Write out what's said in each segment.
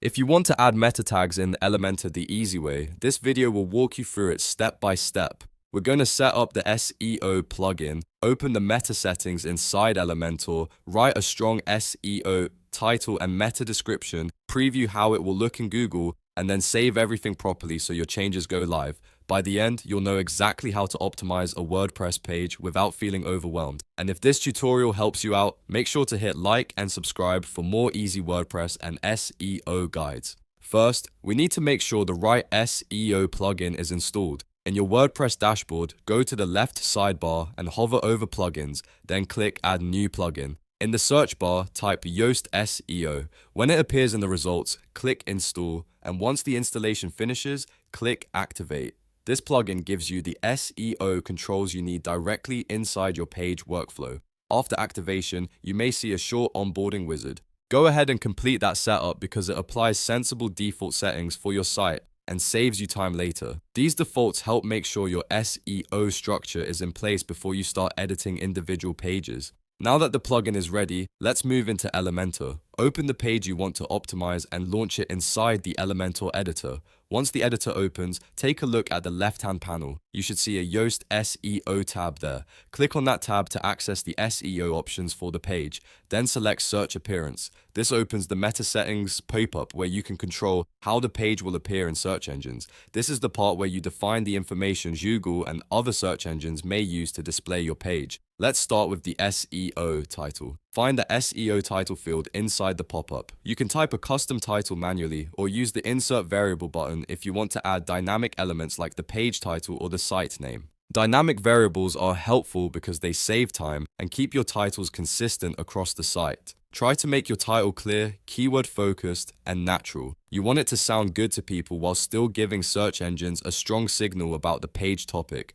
If you want to add meta tags in Elementor the easy way, this video will walk you through it step by step. We're going to set up the SEO plugin, open the meta settings inside Elementor, write a strong SEO title and meta description, preview how it will look in Google, and then save everything properly so your changes go live. By the end, you'll know exactly how to optimize a WordPress page without feeling overwhelmed. And if this tutorial helps you out, make sure to hit like and subscribe for more easy WordPress and SEO guides. First, we need to make sure the right SEO plugin is installed. In your WordPress dashboard, go to the left sidebar and hover over plugins, then click Add New Plugin. In the search bar, type Yoast SEO. When it appears in the results, click Install, and once the installation finishes, click Activate. This plugin gives you the SEO controls you need directly inside your page workflow. After activation, you may see a short onboarding wizard. Go ahead and complete that setup because it applies sensible default settings for your site and saves you time later. These defaults help make sure your SEO structure is in place before you start editing individual pages. Now that the plugin is ready, let's move into Elementor. Open the page you want to optimize and launch it inside the Elementor editor. Once the editor opens, take a look at the left-hand panel. You should see a Yoast SEO tab there. Click on that tab to access the SEO options for the page. Then select Search Appearance. This opens the meta settings pop-up where you can control how the page will appear in search engines. This is the part where you define the information Google and other search engines may use to display your page. Let's start with the SEO title. Find the SEO title field inside the pop-up. You can type a custom title manually or use the Insert Variable button if you want to add dynamic elements like the page title or the site name. Dynamic variables are helpful because they save time and keep your titles consistent across the site. Try to make your title clear, keyword-focused, and natural. You want it to sound good to people while still giving search engines a strong signal about the page topic.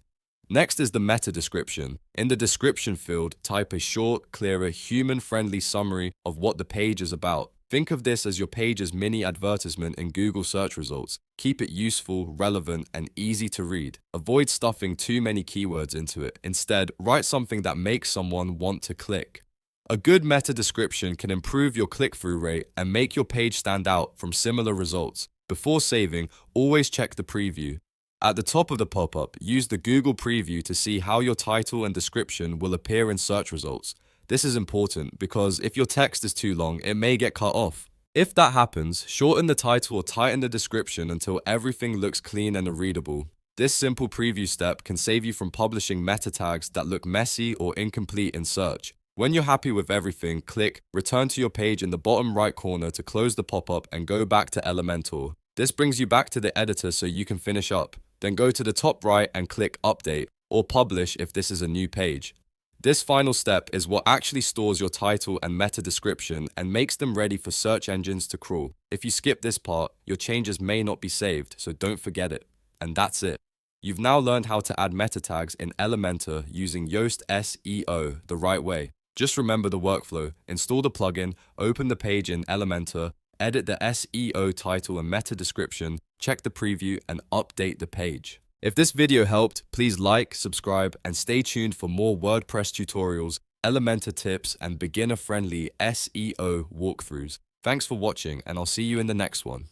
Next is the meta description. In the description field, type a short, clearer, human-friendly summary of what the page is about. Think of this as your page's mini advertisement in Google search results. Keep it useful, relevant, and easy to read. Avoid stuffing too many keywords into it. Instead, write something that makes someone want to click. A good meta description can improve your click-through rate and make your page stand out from similar results. Before saving, always check the preview. At the top of the pop-up, use the Google preview to see how your title and description will appear in search results. This is important because if your text is too long, it may get cut off. If that happens, shorten the title or tighten the description until everything looks clean and readable. This simple preview step can save you from publishing meta tags that look messy or incomplete in search. When you're happy with everything, click Return to your page in the bottom right corner to close the pop-up and go back to Elementor. This brings you back to the editor so you can finish up. Then go to the top right and click Update or Publish if this is a new page. This final step is what actually stores your title and meta description and makes them ready for search engines to crawl. If you skip this part, your changes may not be saved, so don't forget it. And that's it. You've now learned how to add meta tags in Elementor using Yoast SEO the right way. Just remember the workflow. Install the plugin, open the page in Elementor, edit the SEO title and meta description, check the preview, and update the page. If this video helped, please like, subscribe, and stay tuned for more WordPress tutorials, Elementor tips, and beginner-friendly SEO walkthroughs. Thanks for watching, and I'll see you in the next one.